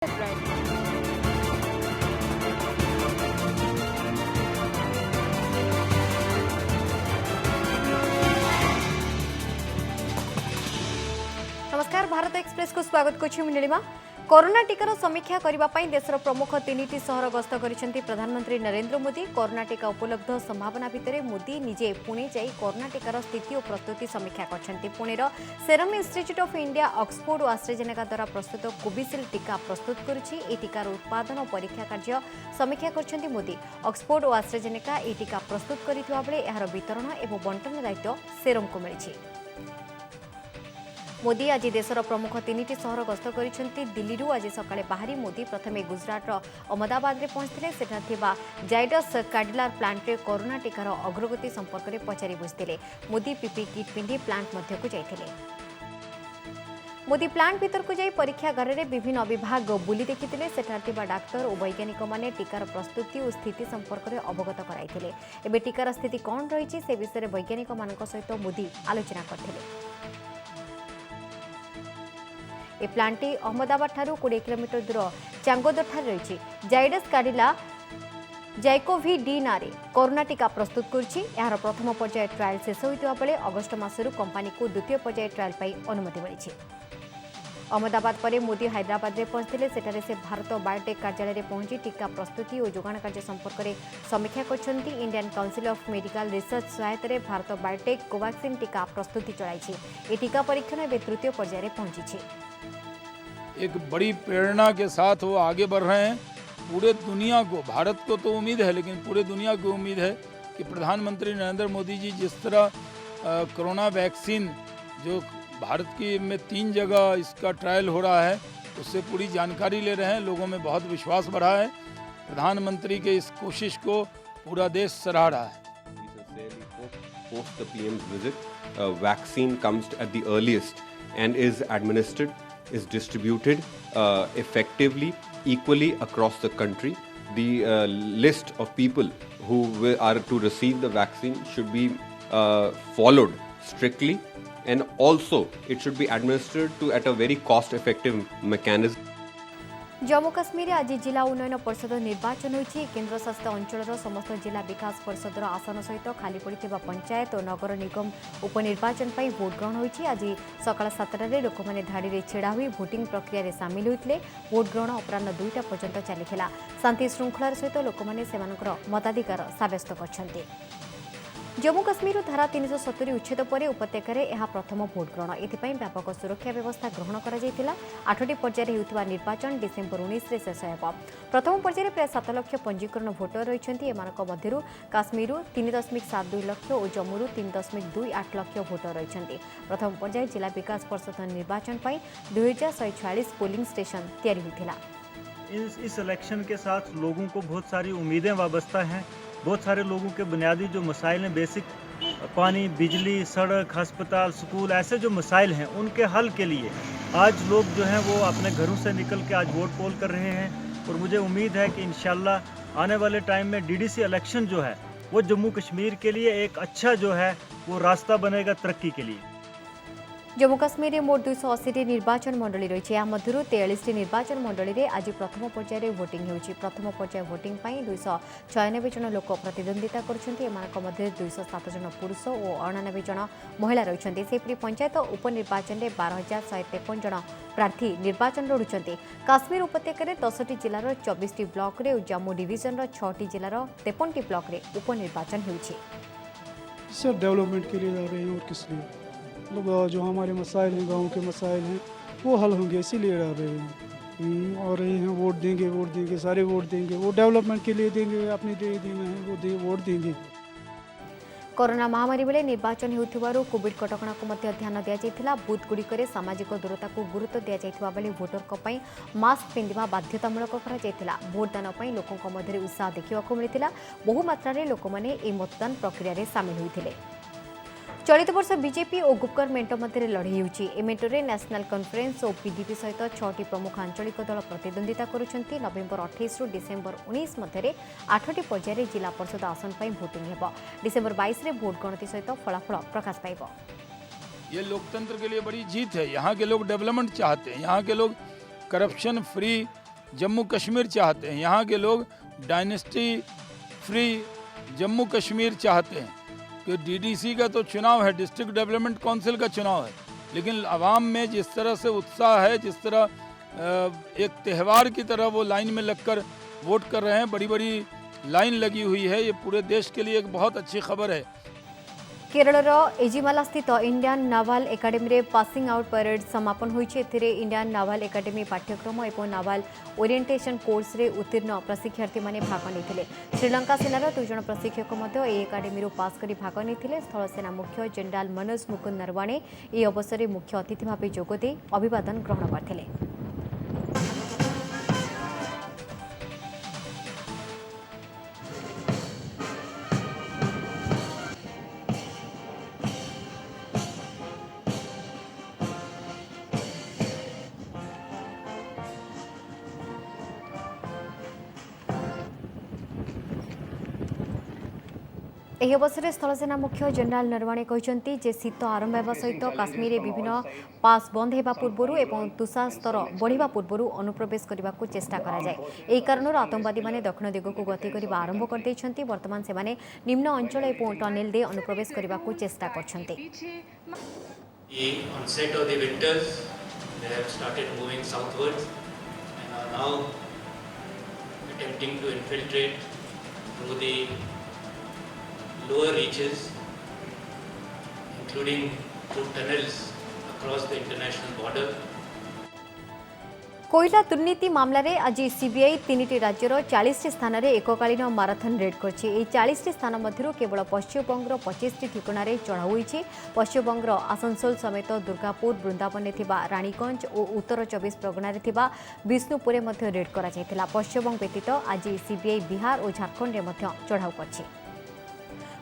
नमस्कार भारत एक्सप्रेस को स्वागत करछि नीलिमा। कोरोना टीकार समीक्षा करने देशर प्रमुख 3टी सहर गस्त करिसेंती प्रधानमंत्री नरेंद्र मोदी। कोरोना टीका उपलब्ध संभावना भितर मोदी निजे पुणे जाई कोरोना टीकार स्थिति और प्रस्तुति समीक्षा करछंती। पुणेर serum institute of India, Oxford और एस्ट्राजेनेका द्वारा प्रस्तुत कोविशील्ड टीका प्रस्तुत करुछि। ए टीकार उत्पादन और परीक्षा कार्य समीक्षा करछंती मोदी। ऑक्सफोर्ड और एस्ट्राजेनेका ए टीका प्रस्तुत करिथिबा बेले एहार वितरण एवं बंटन दायित्व सेरम को मिलिछि। मोदी आज देशर प्रमुख 3टी सहर गस्त करिसेंती। दिल्ली आज सकाळे बाहरी मोदी प्रथमे गुजरातर अहमदाबाद में पहुंचते। सेठार थिबा जाइडस काडिलार प्लांट रे कोरोना टीकार अग्रगति संपर्क में पचारि बुझिथिले। मोदी पीपी किट पिंधि प्लांट मध्यकु जाइथिले। मोदी प्लांट भीतर को जाई परीक्षागार में विभिन्न विभाग बुली देखिथिले। सेठार थिबा डाक्तर और वैज्ञानिक माने टीकार प्रस्तुति और स्थिति संपर्क में अवगत कराइथिले। एबे टीकार स्थिति कौन रही से विषय में वैज्ञानिक मानक सहित मोदी आलोचना करथिले। ए प्लांटी अहमदाबाद ठारू 20 किलोमीटर दूर चांगोदर ठार रही। जाइडस काडिला जाइकोवी-डी नारे कोरोना टीका प्रस्तुत करछि। यार प्रथम पर्याय ट्रायल शेष होइतबा बेले अगस्त मासरू कंपनी को द्वितीय पर्याय ट्रायल पाई अनुमति मिली। अहमदाबाद पर मोदी हैदराबाद में पहुंचते। सेठारे से भारत बायोटेक कार्यालय में पहुंची टीका प्रस्तुति और जोगाण कार्य संपर्क में समीक्षा करछंती। Indian council of medical research सहायता भारत बायोटेक कोवैक्सीन टीका प्रस्तुति चलाई। ए टीका परीक्षण एवं तृतीय पर्याय में पहुंची। एक बड़ी प्रेरणा के साथ वो आगे बढ़ रहे हैं। पूरे दुनिया को, भारत को तो उम्मीद है, लेकिन पूरे दुनिया को उम्मीद है कि प्रधानमंत्री नरेंद्र मोदी जी जिस तरह कोरोना वैक्सीन जो भारत की में 3 जगह इसका ट्रायल हो रहा है, उससे पूरी जानकारी ले रहे हैं। लोगों में बहुत विश्वास बढ़ा है। प्रधानमंत्री के इस कोशिश को पूरा देश सराह रहा है। Post the PM's visit, vaccine comes at the earliest and is administered, is distributed effectively, equally across the country. The list of people who are to receive the vaccine should be followed strictly, and also it should be administered at a very cost-effective mechanism. Jammu Kashmir आज जिला उन्नयन परिषद निर्वाचन होइछि। केन्द्र शासित अंचल समस्त जिला विकास परिषदर आसन सहित खाली पड़िथिबा पंचायत और नगर निगम उपनिर्वाचन पर भोट ग्रहण होइछि। आज सकाळ 7टारे लोक माने धाड़ी रे छेड़ा हुई भोटिंग प्रक्रिया रे शामिल होइतले। भोट ग्रहण अपराह्न 2टा पर्यंत चलिथिला। शांति श्रृंखलार सहित लोक माने सेमानकर मताधिकार साब्यस्त करछन्ते। जम्मू काश्मीर धारा 370 उच्छेद पर उपत्यकार यह प्रथम भोट ग्रहण। एथिपाई व्यापक सुरक्षा व्यवस्था ग्रहण करा जायतिला। 8टी पर्यायर हेउथिबा निर्वाचन डिसेम्बर 19 रे शेष हेबो। प्रथम पर्यायर प्राय 7 लाख पंजीकरण भोटर रहिछन्ती। एमानक मध्यरु काश्मीर 3.72 लाख और जम्मू 3.28 लाख भोटर रहिछन्ती। प्रथम पर्याय जिला विकास परिषद निर्वाचन पर 2146 पोलिंग स्टेशन तैयारी होइथिला। इस इलेक्शन के साथ लोगों को बहुत सारी उम्मीदें वाबस्ता हैं। बहुत सारे लोगों के बुनियादी जो मसाइल हैं, बेसिक पानी, बिजली, सड़क, अस्पताल, स्कूल, ऐसे जो मसाइल हैं, उनके हल के लिए आज लोग जो हैं वो अपने घरों से निकल के आज वोट पोल कर रहे हैं। और मुझे उम्मीद है कि इंशाल्लाह आने वाले टाइम में डीडीसी इलेक्शन जो है वो जम्मू कश्मीर के लिए एक अच्छा जो है वो रास्ता बनेगा तरक्की के लिए। जम्मू काश्मीर में मोट 280 निर्वाचन मंडली रही। या मध्य 43 निर्वाचन मंडली में आज प्रथम पर्यायर भोटिंग होउछि। प्रथम पर्याय भोटिंग 296 जन लोक प्रतिद्वंदिता करछन्ती। एमानक मध्य 207 जन पुरुष और 99 जन महिला रहिछन्ती। सेपरि पंचायत उपनिर्वाचन में 12153 जन प्रार्थी निर्वाचन लड़ुछन्ती। काश्मीर उपत्यकार 10टी जिलार 24टी ब्लॉक रे और जम्मू डिविजन 6टी जिलार 53टी ब्लॉक रे उपनिर्वाचन होउछि। सर डेवलपमेंट के लिए जा रहे हैं और किस लिए, मतलब जो हमारे मसाइल हैं, गांव के मसाइल हैं, वो हल होंगे, इसीलिए आ रहे हैं। और रहे हैं वोट देंगे, सारे वोट देंगे, वो डेवलपमेंट के लिए देंगे, अपने दे देना है वो वोट देंगे। कोरोना महामारी बेले निर्वाचन हेउथिबारु कोविड कटकणा को मध्य ध्यान दिया जायतिला। बूथ गुड़िकरे सामाजिक दूरता को गुरुत्व दिया जायतिबा बेले वोटरक पई मास्क पिंधिबा बाध्यतामूलक करा जायतिला। भोटदान पई लोकक मध्यरे उत्साह देखिबाकू मिलितिला। बहु मात्रा लोक माने ए मतदान प्रक्रिया रे शामिल होइथिले। चलित वर्ष बीजेपी और गुपकर मेंट मध्य लड़ई होउछि। ए मेंटरे नेशनल कॉन्फ्रेंस और पीडीपी सहित 6टी प्रमुख आंचलिक दल प्रतिद्वंदिता करुछन्ति। नवेम्बर 28 रु डिसेम्बर 19 मध्य 8टी पर्यायर जिला परिषद आसन पर भोटिंग हेबो। डिसेम्बर 22 रे भोट गणति सहित फलाफल प्रकाश पाइबो। ये लोकतंत्र के लिए बड़ी जीत है। यहाँ के लोग डेवलपमेंट चाहते हैं, यहाँ के लोग करप्शन फ्री जम्मू कश्मीर चाहते हैं। यहाँ के लोग डायनेस्टी फ्री जम्मू कश्मीर चाहते हैं कि डीडीसी का तो चुनाव है, डिस्ट्रिक्ट डेवलपमेंट काउंसिल का चुनाव है, लेकिन आवाम में जिस तरह से उत्साह है, जिस तरह एक त्यौहार की तरह वो लाइन में लगकर वोट कर रहे हैं, बड़ी बड़ी लाइन लगी हुई है, ये पूरे देश के लिए एक बहुत अच्छी खबर है। केरलर एजिमाला स्थित Indian naval academy passing out parade समापन होइछि। एथिरे इंडियन नावाल एकाडेमी पाठ्यक्रम और नावाल ओरिएंटेशन कोर्स रे उत्तीर्ण प्रशिक्षार्थी माने भाग लेथिले। श्रीलंका सेनार 2 जण प्रशिक्षक मध्य ए एकाडेमी पास करी भाग लेथिले। स्थल सेना मुख्य जनरल मनोज मुकुंद नरवाणे ए अवसर में मुख्य अतिथि भाव जोगदे अभिवादन ग्रहण करथिले। ଏହି ଅବସରରେ ସ୍ଥଳସେନା ମୁଖ୍ୟ ଜେନେରାଲ ନରୱାଣେ କହିଛନ୍ତି ଯେ ଶୀତ ଆରମ୍ଭ ହେବା ସହିତ କାଶ୍ମୀରରେ ବିଭିନ୍ନ ପାସ୍ ବନ୍ଦ ହେବା ପୂର୍ବରୁ ଏବଂ ତୁଷାର ସ୍ତର ବଢ଼ିବା ପୂର୍ବରୁ ଅନୁପ୍ରବେଶ କରିବାକୁ ଚେଷ୍ଟା କରାଯାଏ। ଏହି କାରଣରୁ ଆତଙ୍କବାଦୀମାନେ ଦକ୍ଷିଣ ଦିଗକୁ ଗତି କରିବା ଆରମ୍ଭ କରିଦେଇଛନ୍ତି। ବର୍ତ୍ତମାନ ସେମାନେ ନିମ୍ନ ଅଞ୍ଚଳ ଏବଂ ଟନେଲ ଦେଇ ଅନୁପ୍ରବେଶ କରିବାକୁ ଚେଷ୍ଟା କରୁଛନ୍ତି। The onset of the winters, they have started moving southwards and are now attempting to infiltrate through the lower reaches, including through tunnels across the international border. कोयला दुर्नीति मामला रे आज सीबीआई 3टी राज्यर 40टी स्थान में एककालीन माराथन रेड करछि। एही 40टी स्थान मध्यरु केवल पश्चिमबंगर 25टी ठिकाना रे चढ़ाऊ होइछि। पश्चिमबंगर आसनसोल समेत दुर्गापुर, वृंदावन में थिबा रानीगंज और उत्तर 24 परगना रे थिबा विष्णुपुर मध्य रेड करा जायतिला। पश्चिमबंग व्यतीत आज सीबीआई बिहार और झारखंड रे मध्य चढ़ाऊ करछि।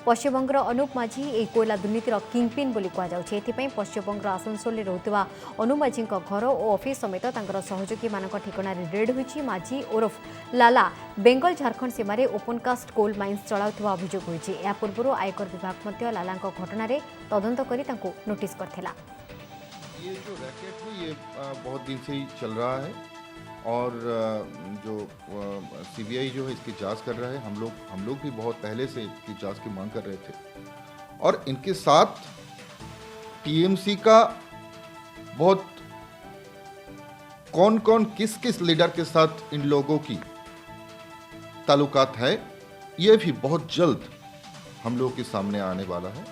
पश्चिमबंगर अनुप माझी ए कोयला दुर्नीतिर किंगपिन बोली कहुछि। एथिपई पश्चिमबंगर आसनसोल रहुथिबा अनुप माझी घर और ऑफिस समेत तांकर सहयोगी मानक ठिकाना रे रेड होइछि। माझी ओरफ लाला बेंगल झारखंड सीमार ओपनकास्ट कोल माइन्स चलाउथिबा अभियोग होइछि। या पूर्व आयकर विभाग मध्य लालांक घटना रे तदंत करी तांको नोटिस करथिला। ये जो रैकेट है ये बहुत दिन से ही चल रहा है और जो सीबीआई जो है इसकी जांच कर रहा है। हम लोग भी बहुत पहले से इसकी जांच की मांग कर रहे थे और इनके साथ टीएमसी का बहुत कौन कौन किस लीडर के साथ इन लोगों की ताल्लुकात है ये भी बहुत जल्द हम लोगों के सामने आने वाला है।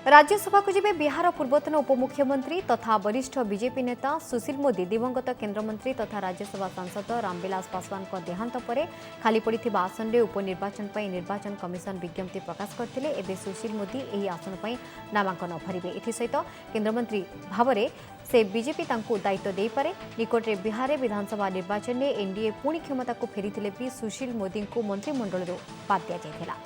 राज्यसभा को जीवे बिहार पूर्वतन उपमुख्यमंत्री तथा वरिष्ठ बीजेपी नेता सुशील मोदी दिवंगत केंद्रमंत्री तथा राज्यसभा सांसद रामविलास पासवान को देहांत पर खाली पड़िथिबा आसन रे उपनिर्वाचन पर निर्वाचन कमिशन विज्ञप्ति प्रकाश करथिले। एबे सुशील मोदी एही आसन पर नामांकन भरिबे। एथिसहित केंद्रमंत्री भावरे से बीजेपी तांकु दायित्व दे पारे। निकटरे बिहार विधानसभा निर्वाचन में एनडीए पुणी क्षमता को फेरिथिले भी सुशील मोदी को मंत्रिमंडल बाद दिया जायथिला।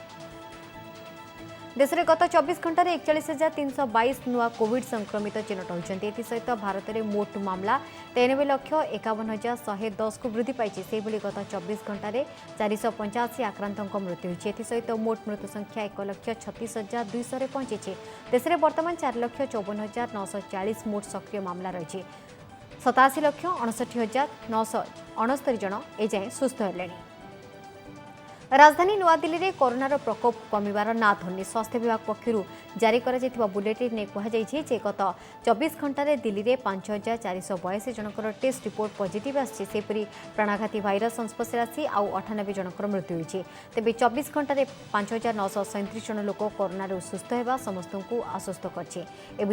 देश में गत 24 घंटे 41,322 नुआ कोविड संक्रमित चिन्हट होती। एसहित भारत में मोट मामला 93,51,110 को वृद्धि पाई। गत 24 घंटे 485 आक्रांतों मृत्यु होती। एसहित मोट मृत्यु संख्या 1,36,200 पहुंची। देश में वर्तमान 4,54,940 मोट सक्रिय मामला रही। 87,59,969 जन एजाएं सुस्थ हेले। राजधानी नूआदिल्ली में कोरोनार प्रकोप कमिबार ना धरनी। स्वास्थ्य विभाग पक्षर जारी करा बुलेटिन में कहुई गत 24 घंटे दिल्ली में 5,482 जनकर टेस्ट रिपोर्ट पॉजिटिव आसपरी प्राणघाती भाइरस संस्पर्श आसी आउ 98 जनकर मृत्यु होती। तेज 24 घंटे 5,937 जन लोक कोरोना सुस्थ होगा समस्त को आश्वस्त कर।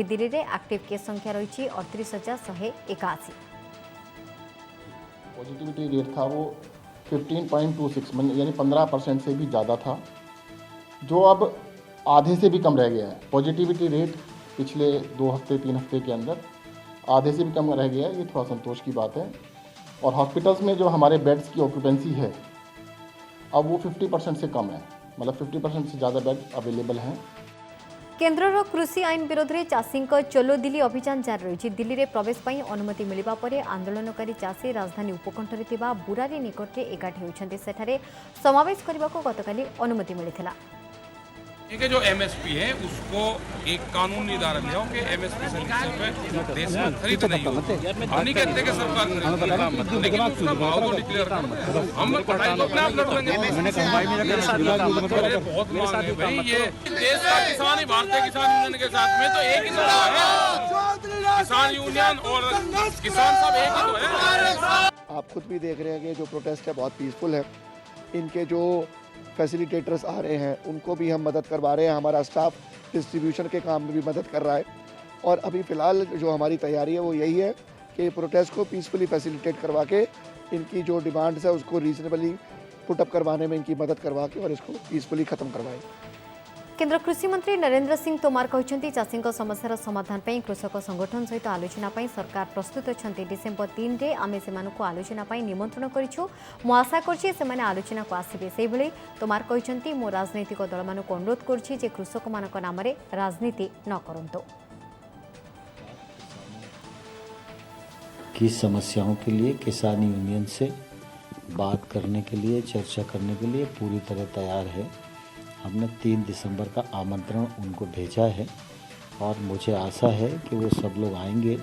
दिल्ली में एक्टिव केस संख्या रही 38,181। पॉजिटिविटी रेट था वो 15.26 यानी 15% से भी ज़्यादा था, जो अब आधे से भी कम रह गया है। पॉजिटिविटी रेट पिछले 2 हफ्ते 3 हफ्ते के अंदर आधे से भी कम रह गया है। ये थोड़ा संतोष की बात है। और हॉस्पिटल्स में जो हमारे बेड्स की ऑक्यूपेंसी है अब वो 50% से कम है, मतलब 50% से ज़्यादा बेड अवेलेबल हैं। केन्द्रर कृषि आईन विरोध में चाषी चलो दिल्ली अभियान जारी रही। दिल्ली में प्रवेश पर अनुमति मिलवा पर आंदोलनकारी चाषी राजधानी उपकंठरे बुरारी निकट में एकाठी होती। सेठारे समावेश करने को गतकाली अनुमति मिलता। कि जो एमएसपी है उसको एक कानून निर्धारण है कि एमएसपी से देश में खरीद नहीं हो। हम नहीं कहते कि सरकार खरीद, लेकिन उसका भाव तो डिक्लेयर करो। हम पढ़ाई तो अपने आप लड़ लेंगे। बहुत मांग है भाई, ये देश का किसान ही भारतीय किसान यूनियन के साथ में तो एक ही तो है, किसान यूनियन और किसान सब एक ही तो है। आप खुद भी देख रहे हैं कि जो प्रोटेस्ट है बहुत पीसफुल है। इनके जो फैसिलिटेटर्स आ रहे हैं उनको भी हम मदद करवा रहे हैं, हमारा स्टाफ डिस्ट्रीब्यूशन के काम में भी मदद कर रहा है। और अभी फ़िलहाल जो हमारी तैयारी है वो यही है कि प्रोटेस्ट को पीसफुली फैसिलिटेट करवा के इनकी जो डिमांड्स है उसको रीजनेबली पुटअप करवाने में इनकी मदद करवा के और इसको पीसफुली ख़त्म करवाएं। केन्द्र कृषि मंत्री नरेंद्र सिंह तोमार कहते चाषी समस्यार समाधान पर कृषक संगठन सहित आलोचना पर सरकार प्रस्तुत अच्छा। डिसेम्बर 3 रे आमे सेमानकु आलोचना पर निमंत्रण करिछु। मु आशा करछि सेमाने आलोचना को आसिबे। सेहि भली तोमार कहते मु राजनैतिक दल मानक अनुरोध करछि जे कृषक मानक नाम रे राजनीति न करंतु। की समस्याओं के लिए किसान यूनियन से बात करने के लिए, चर्चा करने के लिए पूरी तरह तैयार है। हमने 3 दिसंबर का आमंत्रण उनको भेजा है और मुझे आशा है कि वो सब लोग आएंगे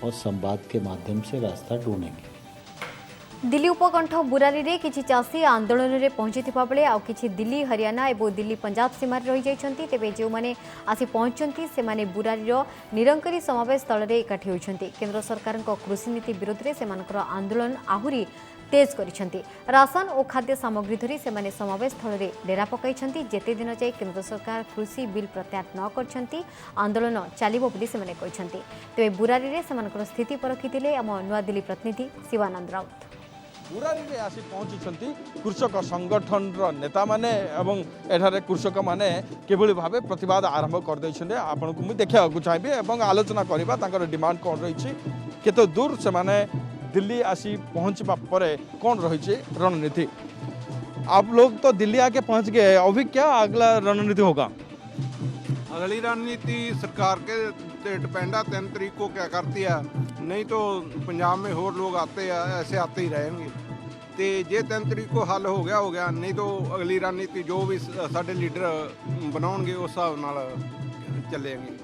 और संवाद के माध्यम से रास्ता ढूंढेंगे। दिल्ली उपकंठ बुरारी रे किछि चाषी आंदोलन रे पहुंची बेले आउ किछि दिल्ली हरियाणा और दिल्ली पंजाब सीमार रही जाइछन्ति। तेबे जो माने आसी पहुंचन्ति से माने बुरारी रो निरंकारी समावेश स्थल रे इकट्ठी होइछन्ति। केंद्र सरकार को कृषि नीति विरोध रे सेमानकर आंदोलन आहुरी तेज करिछन्ति। राशन और खाद्य सामग्री धरी सेमाने समावेश स्थल रे डेरा पकाइछन्ति। जेते दिन जाय केंद्र सरकार कृषि बिल प्रत्याहार न करछन्ति आंदोलन चलिबो बोली सेमाने कहिछन्ति। तेबे बुरारी रे सेमानकर स्थिति परखिथिले हम नुआ दिल्ली प्रतिनिधि शिवानंद राउत। बुरारी रे आसी पहुंचुछन्ति कृषक संगठन नेता माने एवं एठारे कृषक माने केबोली भाबे प्रतिवाद आरंभ कर दैछन्ते। आपनको मु देखिया को चाहिबे एवं आलोचना करबा तांकर डिमांड कोन रहिछि, केते दूर से माने दिल्ली आसी पहुंचबा परे कौन रही रणनीति। आप लोग तो दिल्ली आके पहुंच गए, अभी क्या अगला रणनीति होगा? अगली रणनीति सरकार के डिपेंड है 3 तारीख को क्या करती है, नहीं तो पंजाब में और लोग आते हैं, ऐसे आते ही रहेंगे। तो जे 3 तारीख को हल हो गया, नहीं तो अगली रणनीति जो भी साडे लीडर बनाओगे उस हिसाब नाल चलेंगे।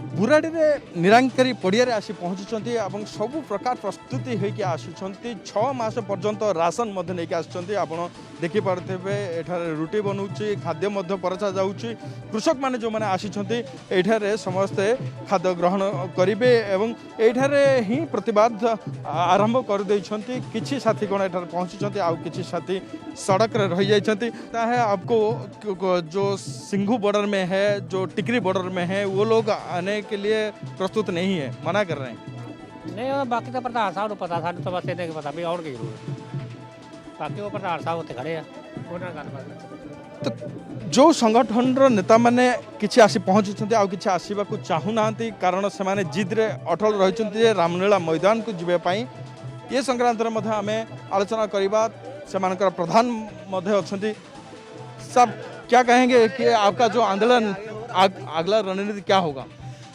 बुराड़ी रे निरंकारी पड़िया आसी पहुंचुछन्ति एवं सबु प्रकार प्रस्तुति होइके आसुछन्ति। 6 मास पर्यंत राशन मध्य नहीं आसुछन्ति। आपण देखि पारथेबे एठारे रुटी बनउछि, खाद्य मध्य परचा जाउछि। कृषक माने जो माने आसीछन्ति एठारे समस्त खाद्य ग्रहण करिवे एवं एठारे ही प्रतिवाद आरंभ कर दैछन्ति। किछि साथी कोन एठारे पहुंचुछन्ति, आ किछि साथी सड़क रे रहि जाइछन्ति। ताहे आपको जो सिंघू बॉर्डर में है, जो टिकरी बॉर्डर में है, वो लोग आने के लिए प्रस्तुत नहीं है, मना कर रहे हैं। नहीं, बाकी तो पता साहब पता साहब तो बस इतने पता भी और की बाकी वो पता साहब होते खड़े हैं। तो जो संगठन नेता माने किछि आसी पहुंचुछन्ति आ किछि आसीबा को चाहू नांती, कारण से माने जिद रे अटल रहिछन्ति जे रामलीला मैदान को जिबे पई। ये संक्रांत रे मध्य हमें आलोचना करिबा से मानकर प्रधान मध्य अछन्ति। सब क्या कहेंगे कि आपका जो आंदोलन अगला रणनीति क्या होगा?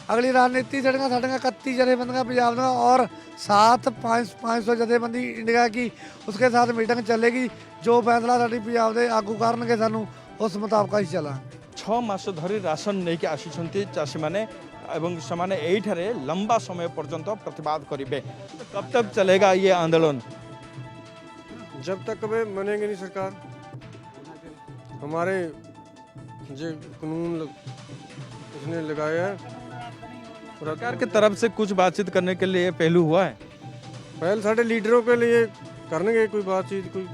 अगली रणनीति जड़गा 31 जथेबंदियां पंजाब और 500 जथेबंदी इंडिया की उसके साथ मीटिंग चलेगी। जो फैसला साडी पंजाब दे आगू करनगे सानू उस मुताबिक ही चला। 6 मास धरी राशन नहीं आसुछन्ति चाषी माने एवं समाने एठारे लंबा समय पर्यंत प्रतिवाद करिवे। कब तक चलेगा ये आंदोलन? जब तक वे मानेंगे नहीं सरकार। हमारे जो कानून उसने लगाए हैं, सरकार की तरफ से कुछ बातचीत करने के लिए पहलू हुआ है? पहल साढ़े लीडरों के लिए करनेंगे, कोई बातचीत कोई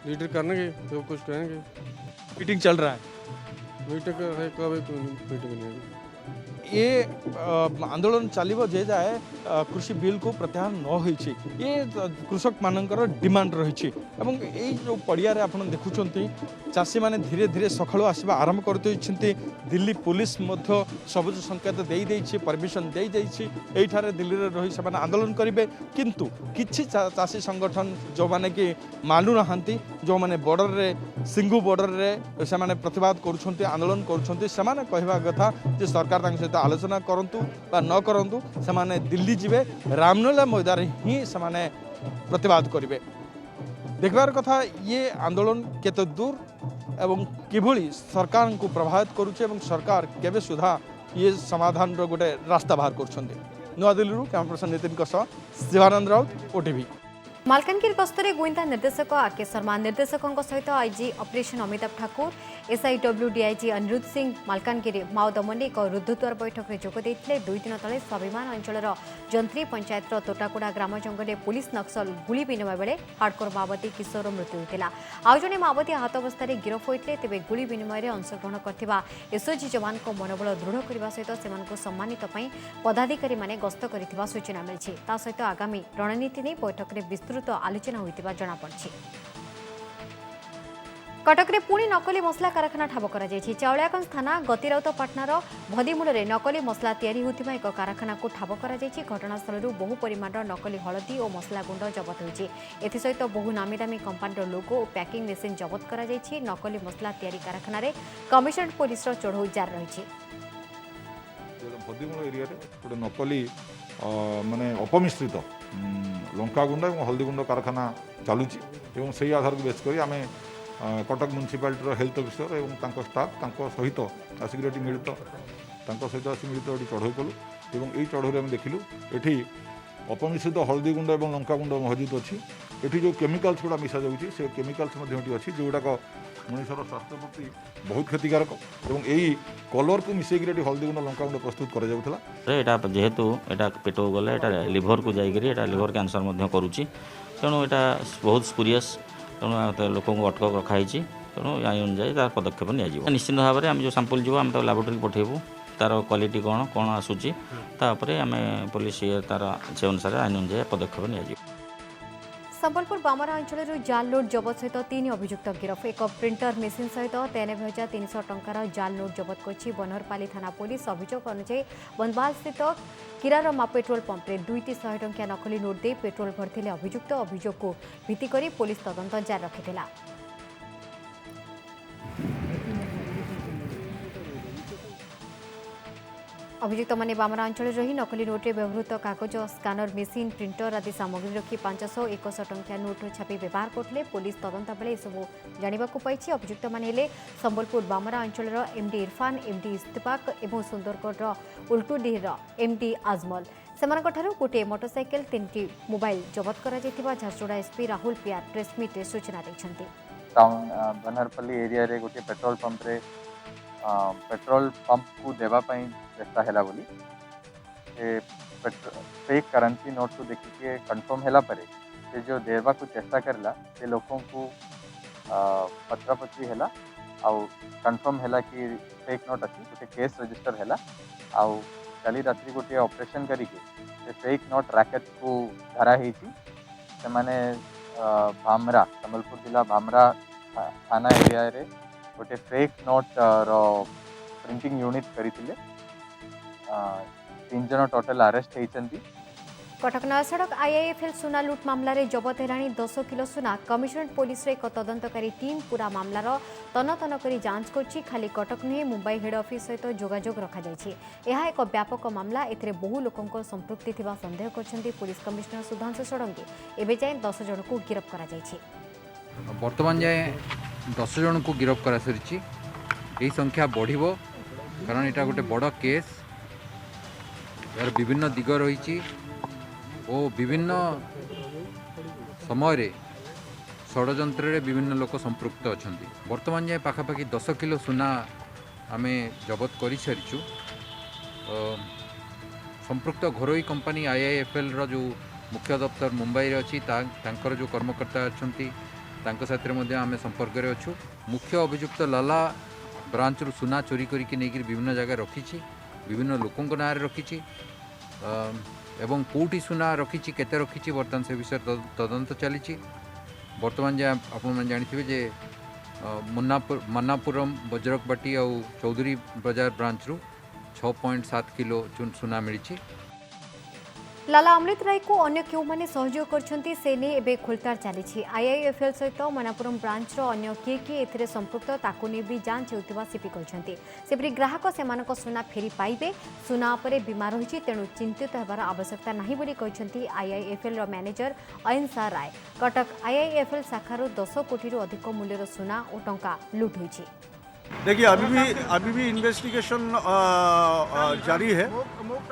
लीडर करनेंगे जो कुछ कहेंगे। मीटिंग चल रहा है? मीटिंग है, कब मीटिंग नहीं है। ये आंदोलन चलिबो जे जाए कृषि बिल को प्रत्याहार न होइछि, ये कृषक मानकर डिमांड रहिछि। एवं ए जो पड़िया रे आपण देखुछन्ति चाषी माने धीरे धीरे सखाळो आसीबा आरंभ करते। दिल्ली पुलिस मध्य सबुज संकेत दे देछि, परमिशन दे देछि। एठारे दिल्ली रे रही से आंदोलन करिवे, किंतु किछि चाषी संगठन जो माने कि मानु नहांती, जो माने बॉर्डर रे सिंघू बॉर्डर रे से माने प्रतिवाद करूछन्ति, आंदोलन करूछन्ति, से माने कहबा कथा जे सरकार तांक सहित आलोचना करंतु बा न करंतु, से माने दिल्ली जिवे, रामलीला मैदान ही से माने प्रतिवाद करिवे। देखबार कथा ये आंदोलन केते दूर एवं किभली सरकार को प्रभावित करुचे एवं सरकार केबे सुधा ये समाधान रो गोटे रास्ता बाहर कर नुआ Delhi camera person Nitin Shivanand Raut OTV. Malkangiri गस्तरे गुइंदा निर्देशक आके शर्मा निर्देशकों सहित IG operation Amitabh Thakur SIW DIG Aniruddha Singh Malkangiri माओ दमन एक रुद्धद्वार बैठक में जोग देते 2 दिन तले स्वाभिमान अंचल जंत्री पंचायत तोटाकुड़ा ग्राम जंगल पुलिस नक्सल गुली विनिमय बेले हार्डकोर माओवादी किशोर मृत्यु होता। आउ जड़े माओवादी आहत अवस्था गिरफ होते तेज गुली विनिमय में अंशग्रहण कर एसओजी जवान मनोबल दृढ़ करने सहित से सम्मानित पदाधिकारी माने गस्त कर सूचना मिली। सहित आगामी रणनीति नहीं बैठक में विस्तृत आलोचना होइतिबा जଣା पड़छि। कटक रे पुणी नकली मसला कारखाना ठाब करा जायछि। चावलियागंज थाना गतिराउतपाटनार भदीमूल रे नकली मसला तैयारी होतिबा एक कारखाना को ठाब करा जायछि। घटनास्थल बहु परिमाणर नकली हळदी और मसला गुंड जबत होइछि। एथि सहित बहु नामी दामी कंपानीर लोगो और पैकिंग मेसिन जबत करा जायछि। नकली मसला तैयारी कारखाना रे कमिशनरेट पुलिस रो चढ़ऊ जार रहिछि। भदीमूल एरिया रे गोटे नकली माने अपमिश्रित लंका गुंड और हल्दी गुंड कारखाना चलुची एवं से आधार को बेस कर आम कटक म्युनिसिपालिटी हेल्थ अफिसर और स्टाफ सहित आसिक मिलित सहित आसिक मिलित चढ़ऊ कलु और यही चढ़ऊ आम देखिलु ये अपमिश्रित हल्दी गुंड और लंका गुंड मौजूद अच्छी ये जो केमिकाल्स गुड़ा मिसा जाऊँगी से केमिकाल्स अच्छी जोगुड़ाक मनुष्यर स्वास्थ्य प्रति बहुत क्षतिकारक और यही कलर को मिसेक हल्दी गुंड लंका गुंड प्रस्तुत कर जेहेतु यहाँ पेट गले यहाँ लिभर को जाकर लिभर कैंसर करुच्ची तेणु यहाँ बहुत स्पूरियस तेणु लोक अटक रखाई तेणु या अनुजाई तार पदक्षेप निश्चित भाव में आम जो सैंपल जीव आम लैबोरेटरी पठेबू तार क्वालिटी कौन कौन आसूची आम पुलिस तार से अनुसार आईन अनुजाई पदक्षेप नि संबलपुर बामरा अंचल जाल नोट जबत सहित 3 अभियुक्त गिरफ। एक प्रिंटर मेसीन सहित 93,300 टंकार जाल नोट जबत कर बनहरपाली थाना पुलिस। अभियोग अनुसार बंदवाल स्थित किरारमा पेट्रोल पंप में 2टी 100 टंकिया नकली नोट दे पेट्रोल भरते अभियुक्त। अभियोग को भित्ति कर पुलिस तदंत जारी रखिथिला। अभियुक्त माने बामरा अंचल रही नकली नोट में व्यवहृत कागज स्कानर मेसीन प्रिंटर आदि सामग्री रखी 500-100 टंकिया नोट छापी व्यवहार करते पुलिस तदंत बेले सब जाना पाई। अभियुक्त माने संबलपुर बामरा अंचल एमडी इरफान, एमडी इस्तिफाक और सुंदरगढ़ उल्टुडीहर एमडी आजमल। से गोटे मोटरसाइकेल 3टी मोबाइल जबत कर झारसुगुड़ा एसपी राहुल पियार प्रेसमिट सूचना देते। टाउन बनहरपल्ली एरिया रे गोटे पेट्रोल पंप रे पेट्रोल पंप को देवाई चेष्टा है बोली फेक करेन्सी नोट को देखिए कन्फर्म है से जो देवा को चेष्टा करला से लोगों को पचरा पचरी है कन्फर्म है कि फेक नोट अच्छी गोटे केस रजिस्टर है आउ काली रात्रि गोटे ऑपरेशन करके फेक नोट रैकेट को धरा से माने भामरा संबलपुर जिला भामरा थाना एरिया रे गोटे फेक नोट रो प्रिंटिंग यूनिट करथिले 3 जन टोटल अरेस्ट होती। कटक नया सड़क आईआईएफएल सुना लुट मामला रे जबत हेराणी 10 किलो सुना। कमिशनरेट पुलिस रे एक तदंतकारी टीम पूरा मामलार तन्न करी जांच करछि। खाली कटक नुहे मुंबई हेड ऑफिस सहित जोगाजोग रखा जायछि। यह एक व्यापक मामला एथिरे बहु लोकंकर संपृक्ति थिबा संदेह करछन्ति पुलिस कमिश्नर सुधांशु षडंगी। एबे जाय 10 जन को गिरफ्त करा जायछि। वर्तमान जाए 10 जन को गिरफ्त करा सरिछि। एही संख्या बढ़िबो कारण एटा गोटे बड़ केस यार विभिन्न दिग रही और विभिन्न समय षड्यंत्र विभिन्न लोक संपृक्त अच्छा। वर्तमान जाए पाखापाखि 10 किलो सुना आम जबत कर सारीचु। संपृक्त घरोई कंपनी आईआईएफएल रो जो मुख्य दफ्तर मुंबई रे अच्छी जो कर्मकर्ता अच्छा साथ आम संपर्क में अच्छु। मुख्य अभियुक्त लाला ब्रांच रु सुना चोरी करके नहीं विभिन्न जगह रखी विभिन्न लोकों ना रखी एवं कौटी सुना रखी केते रखी बर्तमान से विषय तदंत चली। बर्तमान जहाँ आपने जानते जे मन्नापुरम बजरकबाटी और चौधरी बाजार ब्रांच रु 6.7 किलो सुना मिली। लाला अमृत राय को अन्य क्यों माने सहयोग करछंती से ने एबे खोलतार चली आईआईएफएल सहित मनापुरम ब्रांचर अन्य किए किए एथिरे संपृक्त ताकू ने भी जांच होतिबा सीपी कहछंती सेपरि ग्राहक सेमानक सुना फेरी पाइबे सुना उपरे बीमार होइछि तेणु चिंतित हेबार आवश्यकता नहीं बोली कहछंती आईआईएफएल रो मैनेजर अहिंसा राय कटक आईआईएफएल शाखार 10 कोटी रु अधिक मूल्यर सुना और टंका लूट होइछि। देखिए अभी भी इन्वेस्टिगेशन जारी है,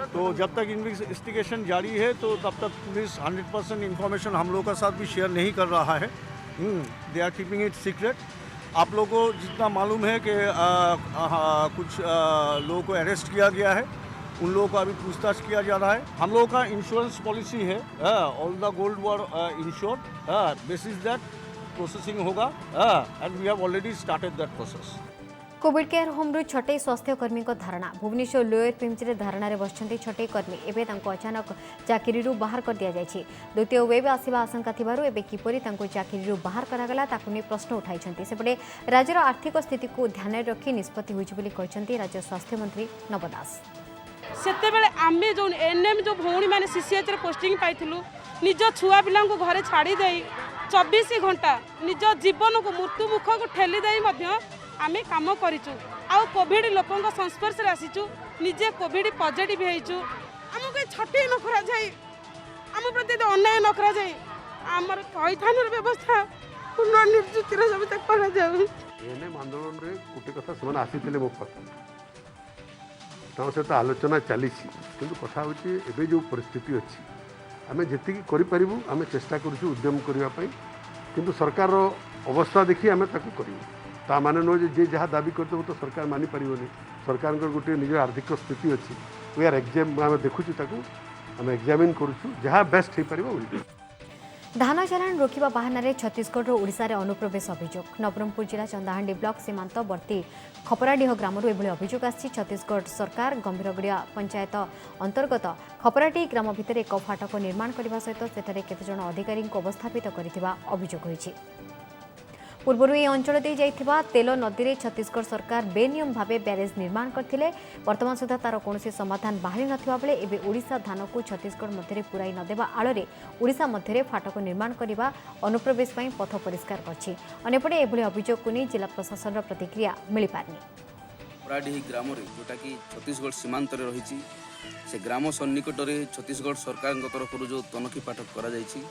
तो जब तक इन्वेस्टिगेशन जारी है तो तब तक पुलिस 100% इन्फॉर्मेशन हम लोगों के साथ भी शेयर नहीं कर रहा है। They are keeping it secret. आप लोगों को जितना मालूम है कि कुछ लोगों को अरेस्ट किया गया है, उन लोगों का अभी पूछताछ किया जा रहा है। हम लोगों का इंश्योरेंस पॉलिसी है, all the gold were insured, basis that processing होगा and we have already started that process. Covid care home छटे स्वास्थ्यकर्मी धारणा भुवनेश्वर लोयर पिंचरे धारणा रे बसचंती छटे कर्मी एबे तांको अचानक चाकरी बाहर कर दिया जायछि। द्वितीय वेब आसिबा आशंका थिबारु एबे किपरि तांको चाकरी बाहर करागला ताकु ने प्रश्न उठाइछंती। सेपटे राज्यर आर्थिक स्थिति को ध्यान रखी निष्पत्ति होइछि बोली कहछंती राज्य स्वास्थ्य मंत्री नव दास। सेते बेले आमे जो एनएम जो भौणी माने सीसीएच रे पोस्टिंग पाइथिलु निज छुआ पिलां को घरे छाड़ी देई 24 घंटा निज जीवन को मृत्यु मुख को ठेली देई मध्य आमे काम करिचु आ कोविड लोकंक संस्पर्श रे आसीचु निजे कोविड पॉजिटिव हेइचु हमके छटे न करा जाय हम प्रति अन्याय न करा जाय हमर कइथानर व्यवस्था पुनर्निर्जुति रे सब तक करा जाय। एनएम आंदोलन रे कुटे कथा समान आसीथिले मो पास तार सहित आलोचना चली किंतु कथा होची एबे जो परिस्थिति अछि आमे जेतिकी करि परिबु आमे चेष्टा करूछु उद्यम करिवा पई किंतु सरकार रो अवस्था देखि आमे ताकू करिवु ता माने नो जे जहाँ दाबी करते तो सरकार मानि पारिबनी। सरकार गोटे निज आर्थिक स्थिति अच्छी वी आर एग्जाम आम देखुचु ताकू आम एग्जामिन करूछु जहाँ बेस्ट हो पारिबो। धान चालाण रोकवा बाहाना छत्तीसगढ़ ओडिशा रे अनुप्रवेश अभियोग नवरंगपुर जिला चंदाहांडी ब्लॉक सीमांतवर्ती खपराडीह ग्रामरू एभली अभियोग आछि। छत्तीसगढ़ सरकार गंभीरगड़िया पंचायत अंतर्गत खपराडी ग्राम भितर एक फाटक निर्माण करने सहित सेठारे केतेजण अधिकारी अवस्थापित करथिबा अभियोग होइछि। पूर्व यह अंचल दे जाइथिबा तेल नदी में छत्तीसगढ़ सरकार बेनियम भावे ब्यारेज निर्माण करथिले। वर्तमान सुधा तार कौनसी समाधान बाहरी नथिबा बेले एबे ओडिशा धान को छत्तीसगढ़ मध्य पुराई नदेवा आଳରେ ओडिशा मध्य फाटक निर्माण करने अनुप्रवेश पई पथ परिष्कार करछि। अनेपटे एभली अभियोग को नहीं जिला प्रशासन प्रतिक्रिया मिल पारनी। खपराडीह ग्राम रे जोटा कि छत्तीसगढ़ सीमांत रे रहिछि से ग्राम सन्निकट रे छत्तीसगढ़ सरकार तरफ जो तनखी पाठक करा जाइछि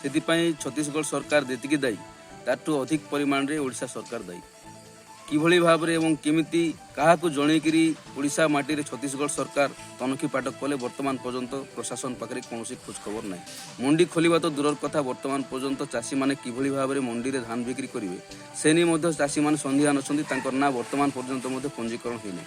सेति पई छत्तीसगढ़ सरकार जेतिकी दायी ताठू अधिक परिमाण रे ओडिशा सरकार दायी किभली भाव रे एवं केमिति काहाकू जणेकिरी ओडिशा माटी रे छत्तीसगढ़ सरकार तनखी पाठक कले वर्तमान पर्यंत प्रशासन पाखरे कोनोसी खोज खबर नाही। मंडी खोलिबा तो दूरर कथा वर्तमान पर्यंत चाषी माने किभली भाव रे मंडी रे धान बिक्री करिवे से नै मध्ये चाषी माने संधिहान अछंती तांकर ना वर्तमान पर्यंत मध्ये पंजीकरण होई नाही।